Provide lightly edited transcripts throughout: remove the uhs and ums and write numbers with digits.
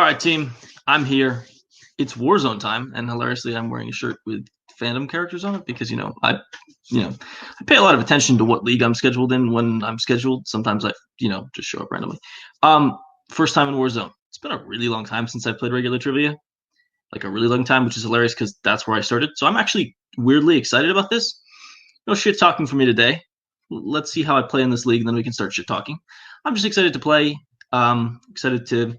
right, team. I'm here. It's Warzone time, and hilariously, I'm wearing a shirt with Fandom characters on it because I pay a lot of attention to what league I'm scheduled in when I'm scheduled. Sometimes I just show up randomly. First time in Warzone. It's been a really long time since I played regular trivia, like a really long time, which is hilarious because that's where I started. So I'm actually weirdly excited about this. No shit talking for me today. Let's see how I play in this league, and then we can start shit talking. I'm just excited to play. Excited to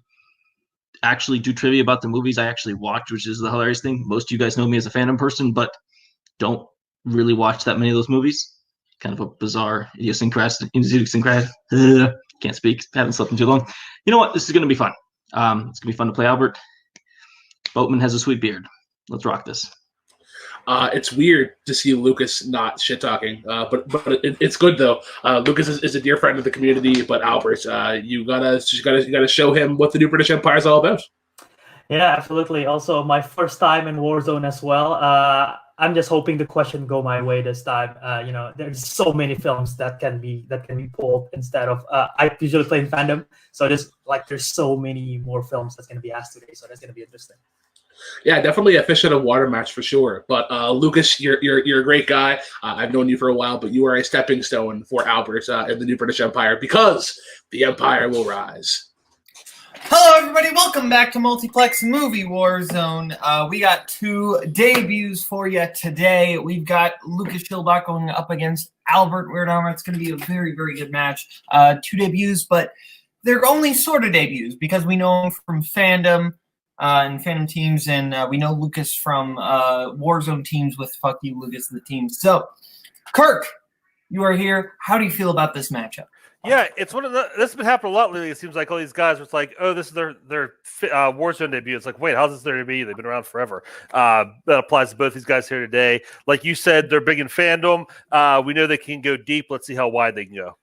actually do trivia about the movies I actually watched, which is the hilarious thing. Most of you guys know me as a Fandom person, but don't really watch that many of those movies. Kind of a bizarre idiosyncratic. Can't speak. Haven't slept in too long. You know what? This is going to be fun. It's going to be fun to play Albert. Boatman has a sweet beard. Let's rock this. It's weird to see Lucas not shit talking, but it's good though. Lucas is a dear friend of the community, but Albert, you gotta show him what the new British Empire is all about. Yeah, absolutely. Also, my first time in Warzone as well. I'm just hoping the question go my way this time. There's so many films that can be pulled instead of I usually play in Fandom, so there's so many more films that's gonna be asked today. So that's gonna be interesting. Yeah, definitely a fish out of water match for sure. But Lucas, you're a great guy. I've known you for a while, but you are a stepping stone for Albert in the new British Empire because the Empire will rise. Hello, everybody. Welcome back to Multiplex Movie Warzone. We got two debuts for you today. We've got Lucas Schildbach going up against Albert Wiradharma. It's going to be a very, very good match. Two debuts, but they're only sort of debuts because we know them from Fandom. And Fandom teams, and we know Lucas from Warzone teams with Fuck You, Lucas, the team. So, Kirk, you are here. How do you feel about this matchup? Yeah, it's one of the. This has been happening a lot lately. It seems like all these guys, it's like, oh, this is their Warzone debut. It's like, wait, how's this their debut? They've been around forever. That applies to both these guys here today. Like you said, they're big in Fandom. We know they can go deep. Let's see how wide they can go.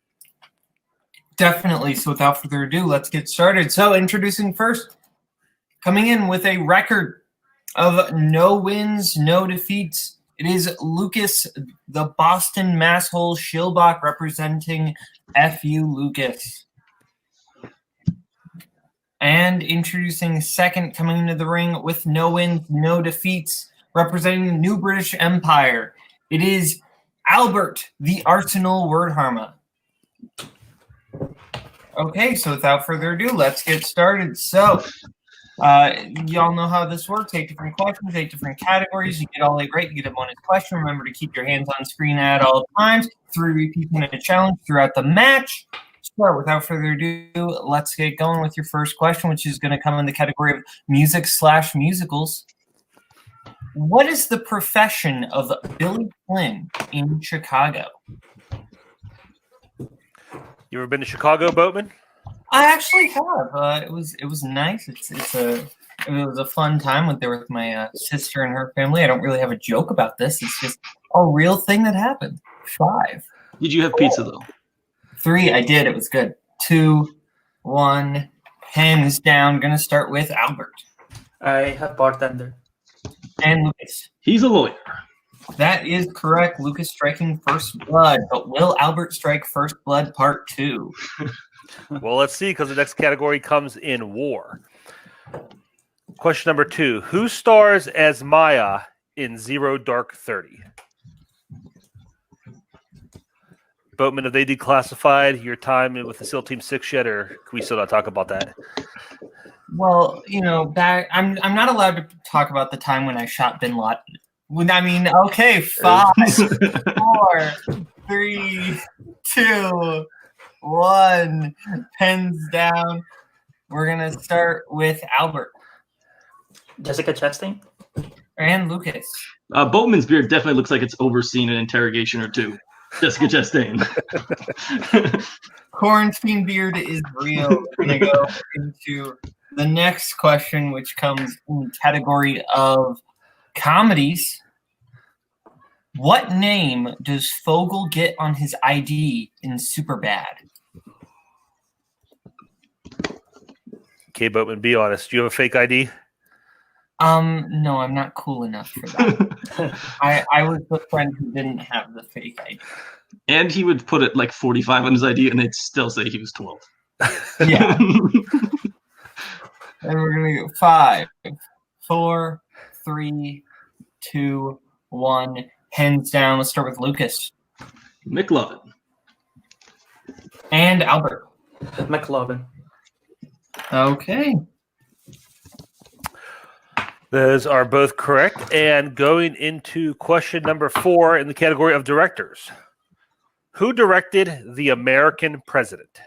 Definitely. So, without further ado, let's get started. So, introducing first. Coming in with a record of no wins, no defeats, it is Lucas, the Boston masshole Schildbach, representing FU Lucas. And introducing second, coming into the ring with no wins, no defeats, representing the New British Empire, it is Albert, the Arsenal Wiradharma. Okay, so without further ado, let's get started. So, y'all know how this works. 8 different questions, 8 different categories. You get all 8 right, you get a bonus question. Remember to keep your hands on screen at all times. 3 repeats in a challenge throughout the match. So without further ado, let's get going with your first question, which is going to come in the category of music/musicals. What is the profession of Billy Flynn in Chicago? You ever been to Chicago, Boatman? I actually have. It was nice. It was a fun time with my sister and her family. I don't really have a joke about this. It's just a real thing that happened. 5. Did you have pizza though? 3. I did. It was good. 2, 1. Hands down. Gonna start with Albert. I have bartender. And Lucas. He's a lawyer. That is correct. Lucas striking first blood, but will Albert strike first blood part 2? Well, let's see, because the next category comes in war. Question number 2. Who stars as Maya in Zero Dark 30? Boatman, have they declassified your time with the SEAL Team 6 yet, or can we still not talk about that? Well, I'm not allowed to talk about the time when I shot Bin Laden. Okay, 5, 4, 3, 2, 1. Pens down. We're going to start with Albert. Jessica Chastain. And Lucas. Boatman's beard definitely looks like it's overseen an interrogation or 2. Jessica Chastain. Quarantine beard is real. We're going to go into the next question, which comes in the category of comedies. What name does Fogel get on his ID in SUPERBAD? Okay, Boatman, be honest. Do you have a fake ID? No, I'm not cool enough for that. I was the friend who didn't have the fake ID. And he would put it like 45 on his ID, and they'd still say he was 12. Yeah. And we're going to go 5, 4, 3, 2, 1. Hands down. Let's start with Lucas. McLovin. And Albert. McLovin. Okay. Those are both correct. And going into question number 4 in the category of directors. Who directed The American President?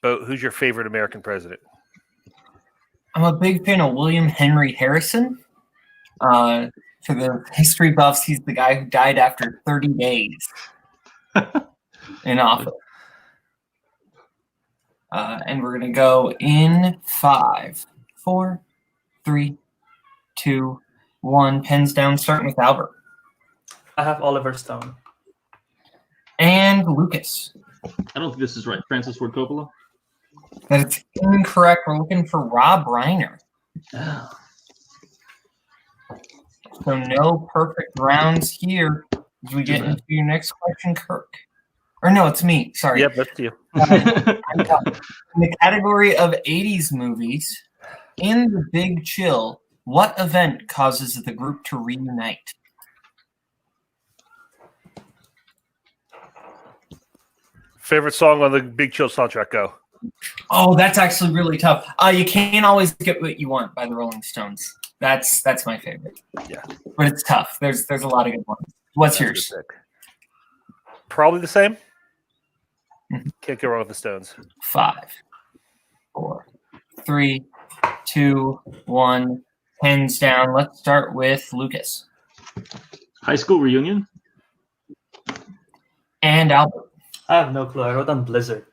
Bo, who's your favorite American president? I'm a big fan of William Henry Harrison. For the history buffs, he's the guy who died after 30 days in office. And we're going to go in 5, 4, 3, 2, 1. Pens down, starting with Albert. I have Oliver Stone. And Lucas. I don't think this is right. Francis Ford Coppola. That's incorrect. We're looking for Rob Reiner. Yeah. So no perfect rounds here as we get into your next question, Kirk. Or no, it's me. Sorry. Yep, that's you. In the category of 80s movies, in The Big Chill, what event causes the group to reunite? Favorite song on the Big Chill soundtrack, go. Oh, that's actually really tough. You can't always get what you want by the Rolling Stones. That's my favorite. Yeah. But it's tough. There's a lot of good ones. What's That's a yours? good pick. Probably the same. Mhm. Can't go wrong with the Stones. 5, 4, 3, 2, 1. Hands down. Let's start with Lucas. High school reunion. And Albert. I have no clue. I wrote on Blizzard.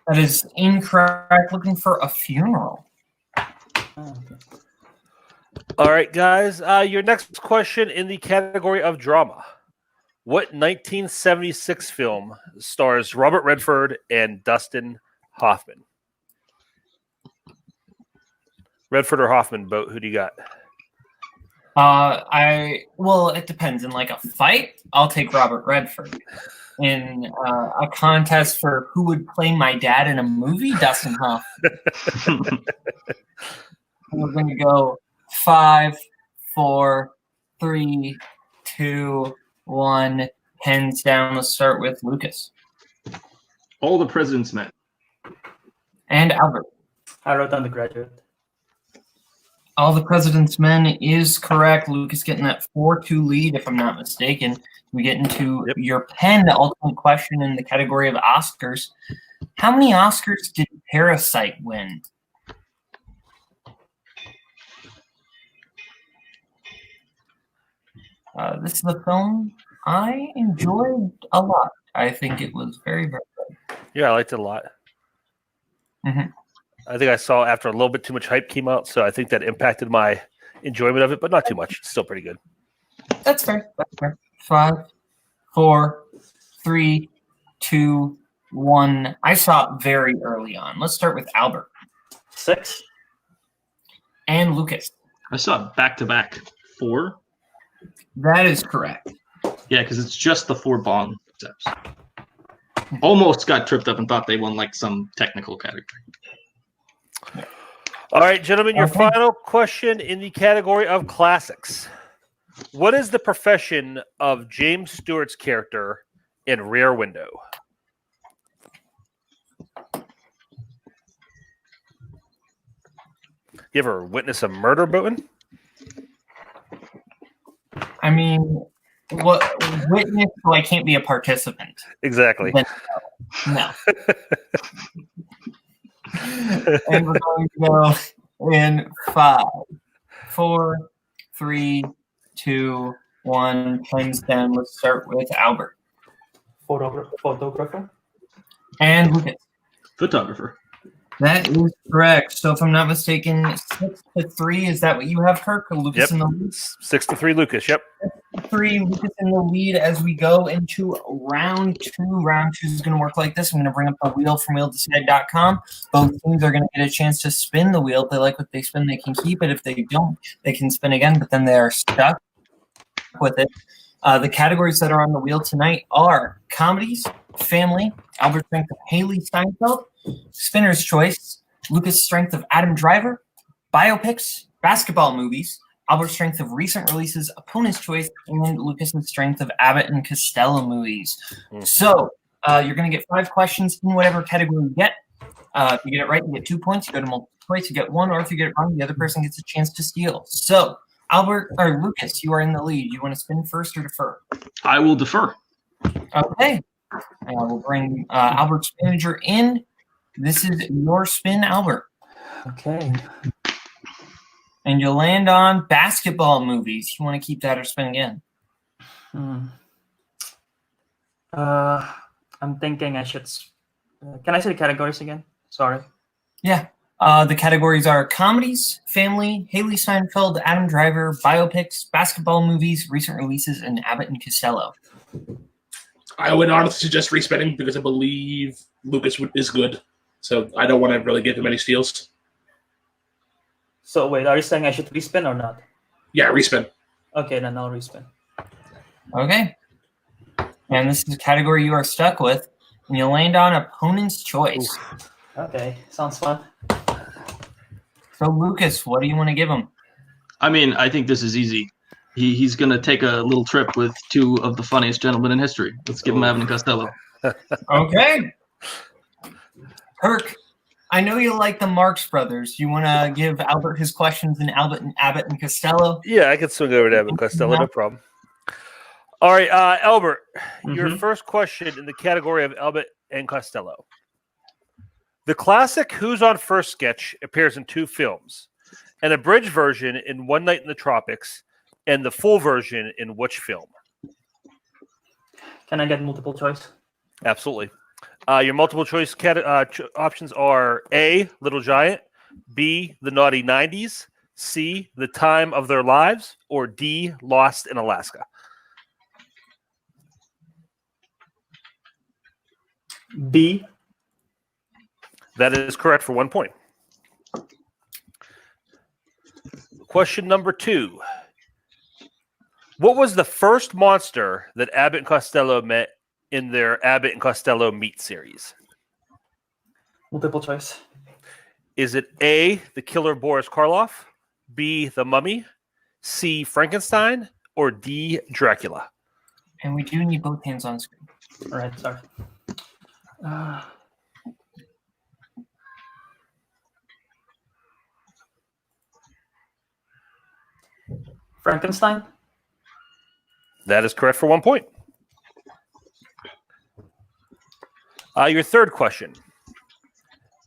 That is incorrect. Looking for A Funeral. Oh, okay. All right, guys. Your next question in the category of drama. What 1976 film stars Robert Redford and Dustin Hoffman? Redford or Hoffman, Boat? Who do you got? Well, it depends. In like a fight, I'll take Robert Redford. In a contest for who would play my dad in a movie, Dustin Hoffman. We're going to go 5, 4, 3, 2, 1. Hands down. Let's start with Lucas. All the President's Men. And Albert. I wrote on The Graduate. All the President's Men is correct. Lucas getting that 4-2 lead, if I'm not mistaken. We get into your pen ultimate question in the category of Oscars. How many Oscars did Parasite win? This is a film I enjoyed a lot. I think it was very, very good. Yeah, I liked it a lot. Mhm. I think I saw after a little bit too much hype came out, so I think that impacted my enjoyment of it, but not too much. It's still pretty good. That's fair. That's fair. 5, 4, 3, 2, 1. I saw it very early on. Let's start with Albert 6. and Lucas. I saw it back-to-back. 4. That is correct. Yeah, because it's just the 4 Bong steps. Almost got tripped up and thought they won like some technical category. All right, gentlemen, your Okay. final question in the category of classics. What is the profession of James Stewart's character in Rear Window? You ever witness a murder, Boatman? I mean, what witness? So I can't be a participant. Exactly. Then no. And we're going to go in 5, 4, 3, 2, 1. Pens down. Let's start with Albert Photographer. and Lucas. Photographer. That is correct. So if I'm not mistaken, 6-3. Is that what you have, Kirk? Or Lucas Yep. in the lead? 6-3 Lucas, yep. 3. Lucas in the lead as we go into round 2. Round 2 is going to work like this. I'm going to bring up the wheel from wheeldecide.com. Both teams are going to get a chance to spin the wheel. If they like what they spin, they can keep it. If they don't, they can spin again, but then they are stuck with it. The categories that are on the wheel tonight are comedies, family, Albert's strength of Haley Steinfeld, Spinner's choice, Lucas' strength of Adam Driver, biopics, basketball movies, Albert's strength of recent releases, opponent's choice, and Lucas' strength of Abbott and Costello movies. So you're going to get 5 questions in whatever category you get. If you get it right, you get 2 points. You go to multiple choice, you get 1, or if you get it wrong, the other person gets a chance to steal. So, Albert or Lucas, you are in the lead. You want to spin first or defer? I will defer. Okay. We'll bring Albert's manager in. This is your spin, Albert. Okay. And you'll land on basketball movies. You want to keep that or spin again? I'm thinking I should. Can I say the categories again? Sorry. Yeah. The categories are comedies, family, Haley Steinfeld, Adam Driver, biopics, basketball movies, recent releases, and Abbott and Costello. I would honestly suggest respinning because I believe Lucas is good. So I don't want to really give him any steals. So wait, are you saying I should respin or not? Yeah, respin. Okay, then I'll respin. Okay. And this is a category you are stuck with. And you'll land on opponent's choice. Okay, sounds fun. So, Lucas, what do you want to give him? I mean, I think this is easy. He's going to take a little trip with 2 of the funniest gentlemen in history. Let's give him Abbott and Costello. Okay. Kirk, I know you like the Marx Brothers. You want to give Albert his questions in Abbott and Costello? Yeah, I can swing over to Abbott and Costello, no problem. All right, Albert, your first question in the category of Abbott and Costello. The classic Who's on First sketch appears in 2 films, an abridged version in One Night in the Tropics, and the full version in which film? Can I get multiple choice? Absolutely. Your multiple choice options are A, Little Giant, B, The Naughty 90s, C, The Time of Their Lives, or D, Lost in Alaska. B. That is correct for 1 point. Question number 2. What was the first monster that Abbott and Costello met in their Abbott and Costello Meet series? Multiple choice. Is it A, the killer Boris Karloff, B, the mummy, C, Frankenstein, or D, Dracula? And we do need both hands on screen. All right, sorry. Frankenstein? That is correct for 1 point. Your third question.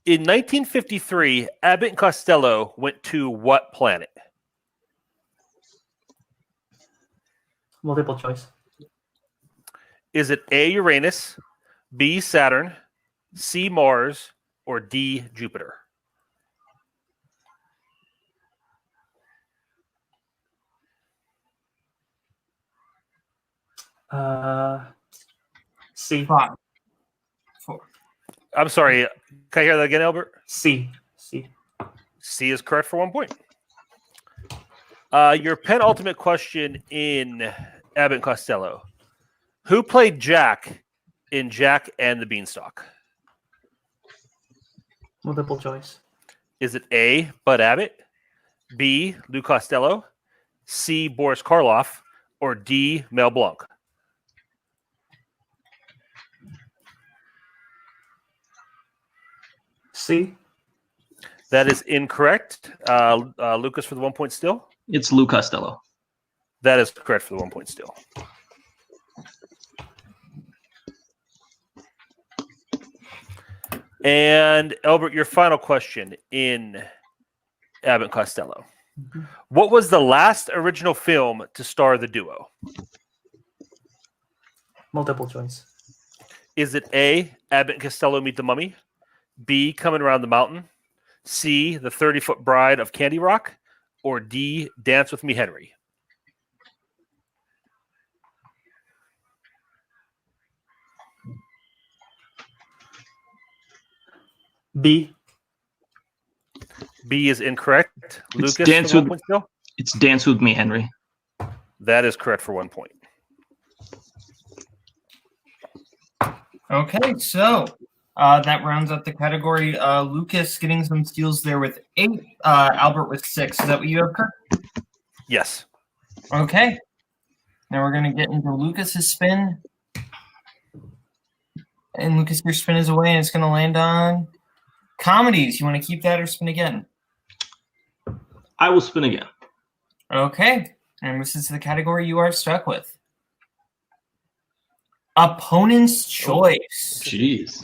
In 1953, Abbott and Costello went to what planet? Multiple choice. Is it A, Uranus, B, Saturn, C, Mars, or D, Jupiter? C. 5, 4. I'm sorry. Can I hear that again, Albert? C. C. C is correct for 1 point. Your penultimate question in Abbott and Costello. Who played Jack in Jack and the Beanstalk? Multiple choice. Is it A, Bud Abbott, B, Lou Costello, C, Boris Karloff, or D, Mel Blanc? C. That is incorrect. Lucas for the 1 point still? It's Lou Costello. That is correct for the 1 point still. And Albert, your final question in Abbott and Costello. What was the last original film to star the duo? Multiple choice. Is it A, Abbott and Costello Meet the Mummy, B, Coming Around the Mountain, C, The 30-Foot Bride of Candy Rock, or D, Dance with Me, Henry? B. B is incorrect. It's Lucas, Dance for 1 with- point still? It's Dance With Me, Henry. That is correct for 1 point. Okay, so that rounds up the category. Lucas getting some steals there with 8. Albert with 6. Is that what you have, Kirk? Yes. Okay. Now we're going to get into Lucas's spin. And Lucas, your spin is away, and it's going to land on comedies. You want to keep that or spin again? I will spin again. Okay. And this is the category you are stuck with. Opponent's choice. Jeez.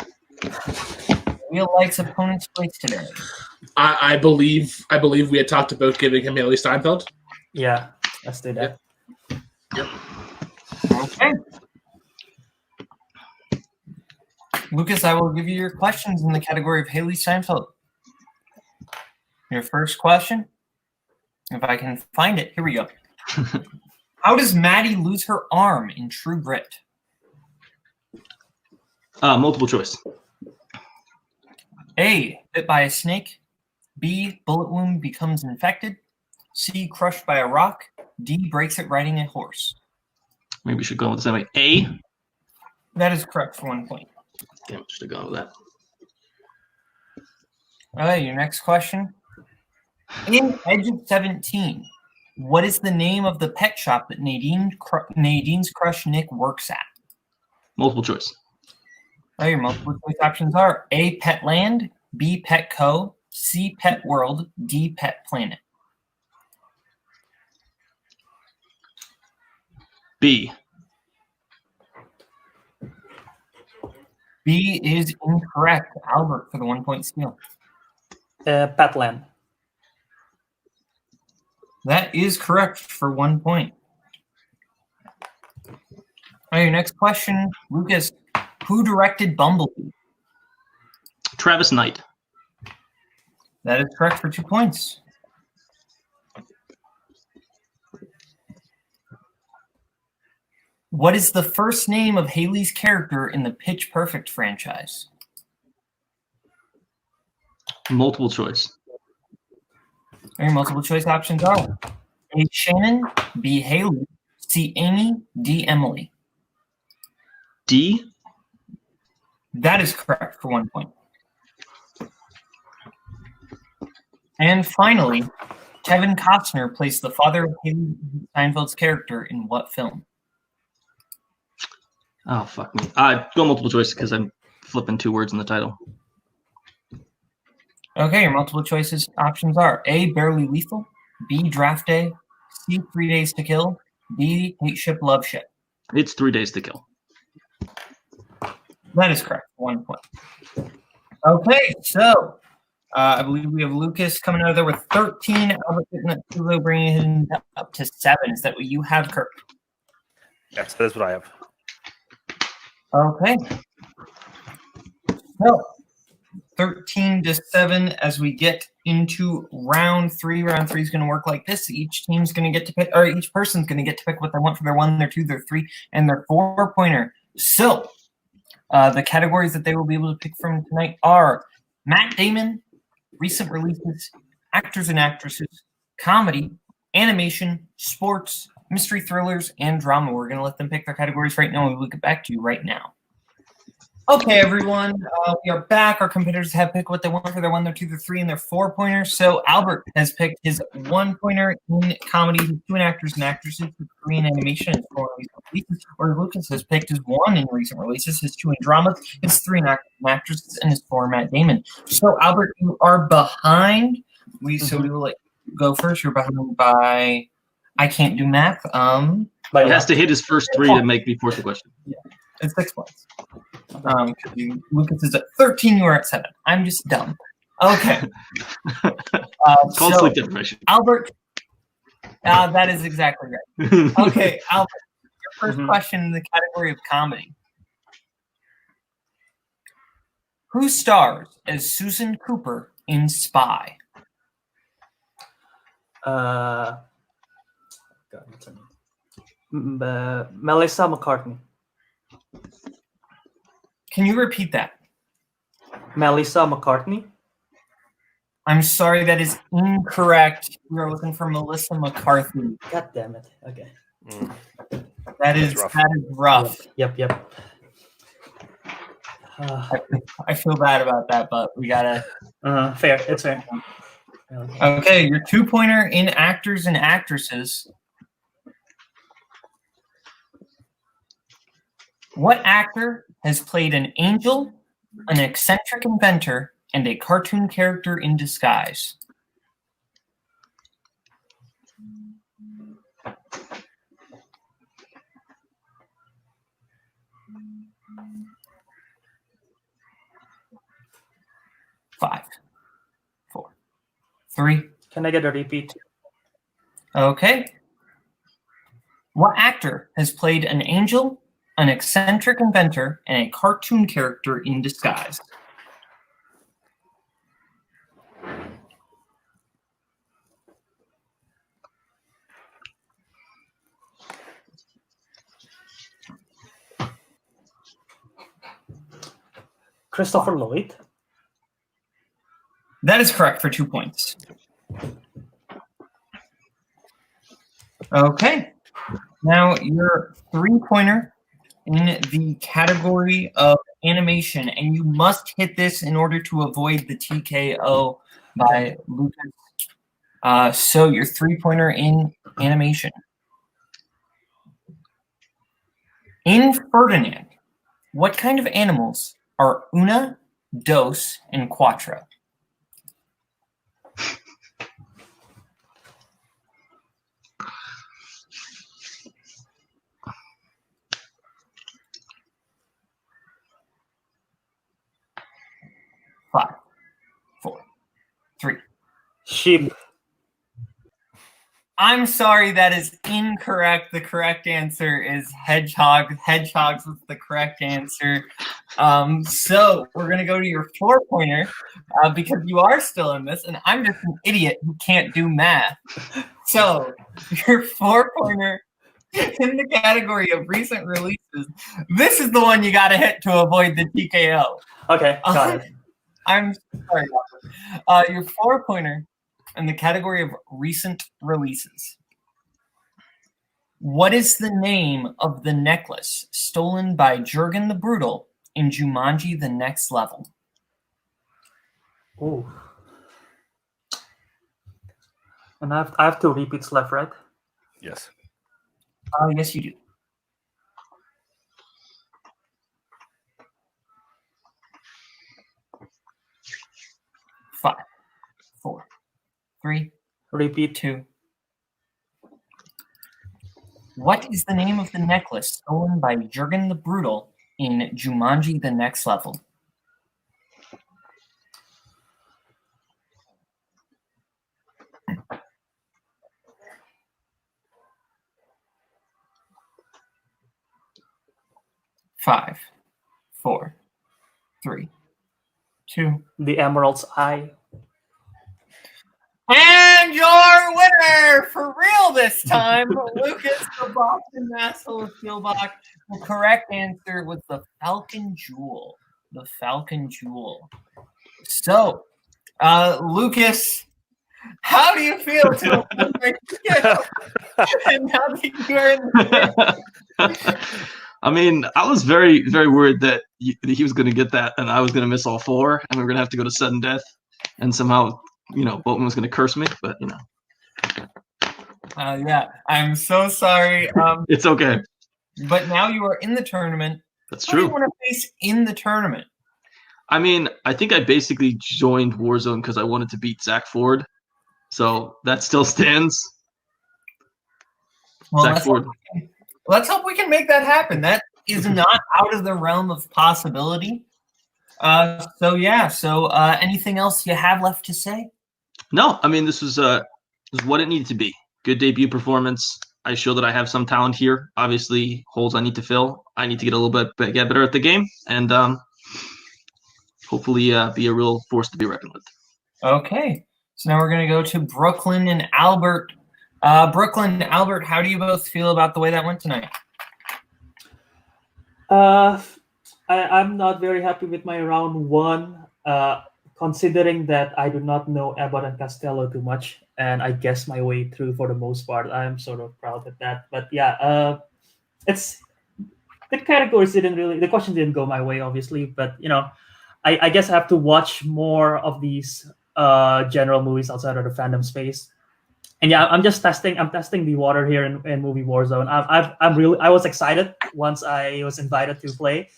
Real likes opponent's choice today. I believe we had talked about giving him Haley Steinfeld. Yeah, let's do that. Yep. Okay. Lucas, I will give you your questions in the category of Haley Steinfeld. Your first question, if I can find it, here we go. How does Mattie lose her arm in True Grit? Multiple choice. A, bit by a snake. B, bullet wound becomes infected. C, crushed by a rock. D, breaks it riding a horse. Maybe we should go with the same way. A. That is correct for 1 point. Damn, should have gone with that. All right, your next question. In Edge of 17, what is the name of the pet shop that Nadine's crush Nick works at? Multiple choice. All right, your multiple choice options are A, Pet Land, B, Pet Co, C, Pet World, D, Pet Planet. B. B is incorrect. Albert for the 1 point steal. Petland. That is correct for 1 point. All right, your next question, Lucas. Who directed Bumblebee? Travis Knight. That is correct for 2 points. What is the first name of Haley's character in the Pitch Perfect franchise? Multiple choice. Your multiple choice options are A, Shannon, B, Haley, C, Amy, D, Emily. D. That is correct for 1 point. And finally, Kevin Costner plays the father of Haley Steinfeld's character in what film? Oh, fuck me. Go multiple choice because I'm flipping 2 words in the title. Okay, your multiple choices options are A, Barely Lethal, B, Draft Day, C, 3 Days to Kill, D, Hate Ship, Love Ship. It's 3 Days to Kill. That is correct. 1 point. Okay, so I believe we have Lucas coming out of there with 13. Albert getting that 2, bringing him up to 7. Is that what you have, Kirk? Yes, that is what I have. Okay. So 13 to 7 as we get into round 3. Round 3 is going to work like this. Each team's going to get to pick, or each person's going to get to pick what they want for their 1, their 2, their 3, and their 4-pointer. So the categories that they will be able to pick from tonight are Matt Damon, recent releases, actors and actresses, comedy, animation, sports, mystery thrillers, and drama. We're going to let them pick their categories right now, and we'll get back to you right now. Okay, everyone, we are back. Our competitors have picked what they want for their 1, their 2, their 3, and their 4-pointer. So Albert has picked his 1-pointer in comedy, his 2 in actors and actresses, his 3 in animation, his 4 in recent releases. Or Lucas has picked his 1 in recent releases, his 2 in dramas, his 3 in actors and actresses, and his 4 in Matt Damon. So Albert, you are behind. So we will let you go first. You're behind by, I can't do math. He has to hit his first 3 to make me force the question. Yeah, it's 6 points. Lucas is at 13, you are at 7. I'm just dumb. Okay. It's called sleep deprivation. Albert, that is exactly right. Okay, Albert, your first question in the category of comedy. Who stars as Susan Cooper in Spy? Melissa McCartney. Can you repeat that? Melissa McCartney. I'm sorry, that is incorrect. We are looking for Melissa McCarthy. God damn it. Okay. That is rough. Yep. I feel bad about that, but we gotta. Fair. It's fair. Okay, your 2-pointer in actors and actresses. What actor has played an angel, an eccentric inventor, and a cartoon character in disguise? Five, 4, 3. Can I get a repeat? Okay. What actor has played an angel, an eccentric inventor, and a cartoon character in disguise? Christopher Lloyd. That is correct for 2 points. Okay. Now your 3-pointer in the category of animation, and you must hit this in order to avoid the TKO by Lucas. So your 3-pointer in animation. In Ferdinand, what kind of animals are una, dos, and cuatro? Five, 4, 3. Sheep. I'm sorry, that is incorrect. The correct answer is hedgehog. Hedgehogs was the correct answer. So we're going to go to your 4-pointer because you are still in this, and I'm just an idiot who can't do math. So your 4-pointer in the category of recent releases, this is the one you got to hit to avoid the TKO. Okay, got it. I'm sorry. Your 4-pointer in the category of recent releases. What is the name of the necklace stolen by Jurgen the Brutal in Jumanji: The Next Level? Ooh. And I have 2 repeats left, right? Yes. Yes, you do. 5, 4, 3. Repeat. 2. What is the name of the necklace stolen by Jurgen the Brutal in Jumanji: The Next Level? Five, 4, 3, 2. The Emerald's Eye. And your winner for real this time, Lucas, the Boston Masshole of Schildbach. The correct answer was the Falcon Jewel. The Falcon Jewel. So, Lucas, how do you feel to and now that you're in the I mean, I was very, very worried that he was going to get that and I was going to miss all 4 and we were going to have to go to sudden death and somehow, Boatman was going to curse me, but, yeah, I'm so sorry. It's okay. But now you are in the tournament. That's Who do true. you want to face in the tournament? I mean, I think I basically joined Warzone because I wanted to beat Zach Ford. So that still stands. Well, Zach Ford. Let's hope we can make that happen. That is not out of the realm of possibility. So anything else you have left to say? No, I mean, this was what it needed to be. Good debut performance. I show that I have some talent here. Obviously, holes I need to fill. I need to get a little bit get better at the game, and hopefully be a real force to be reckoned with. Okay, so now we're going to go to Brooklyn and Albert. Brooklyn and Albert, how do you both feel about the way that went tonight? I'm not very happy with my round 1, considering that I do not know Abbott and Costello too much, and I guess my way through for the most part. I'm sort of proud of that. But yeah, the categories the question didn't go my way, obviously, but I guess I have to watch more of these general movies outside of the fandom space. And yeah, I'm testing the water here in movie Warzone. I was excited once I was invited to play,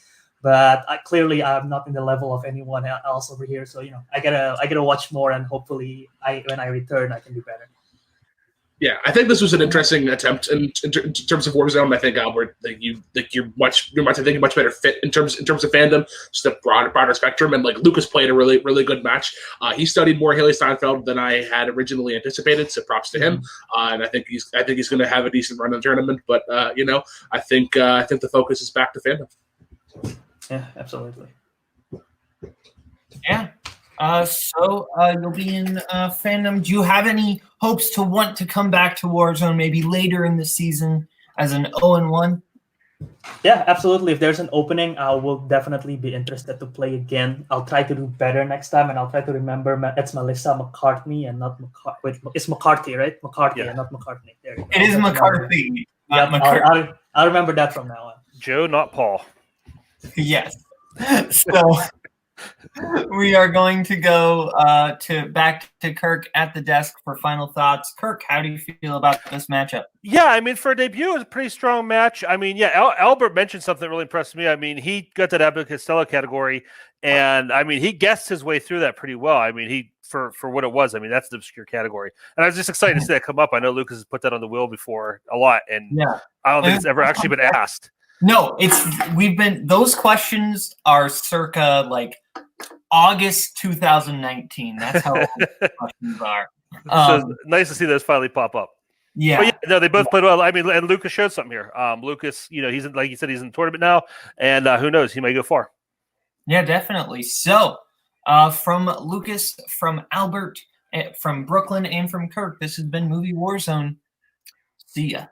but clearly I'm not in the level of anyone else over here. So I gotta watch more, and hopefully when I return I can do better. Yeah, I think this was an interesting attempt in terms of Warzone. I think Albert, you're much better fit in terms of fandom, just a broader spectrum. And like Lucas played a really good match. He studied more Haley Steinfeld than I had originally anticipated, so props to him. And I think he's going to have a decent run in the tournament. But I think the focus is back to fandom. Yeah, absolutely. Yeah. So you'll be in fandom. Do you have any hopes to want to come back to Warzone maybe later in the season as an 0-1? Yeah, absolutely. If there's an opening, I will definitely be interested to play again. I'll try to do better next time, and I'll try to remember it's Melissa McCartney and not McCarthy. Wait, it's McCarthy, right? McCarthy and not McCartney. There you go. It is McCarthy. Yeah, McCarthy. I'll remember that from now on. Joe, not Paul. Yes. So we are going to go back to Kirk at the desk for final thoughts. Kirk, how do you feel about this matchup? Yeah, I mean, for a debut, it was a pretty strong match. I mean, yeah, Albert mentioned something that really impressed me. I mean, he got that ABBOTT COSTELLO category, and I mean, he guessed his way through that pretty well. I mean, for what it was, I mean, that's the obscure category. And I was just excited to see that come up. I know Lucas has put that on the wheel before a lot, and yeah, I don't think it's ever actually been asked. No, those questions are circa like August 2019. That's how old the questions are. So nice to see those finally pop up. Yeah. But yeah, no, they both played well. I mean, and Lucas showed something here. Lucas, he's in, like you said, he's in the tournament now, and who knows, he may go far. Yeah, definitely. So, from Lucas, from Albert, from Brooklyn, and from Kirk, this has been Movie Warzone. See ya.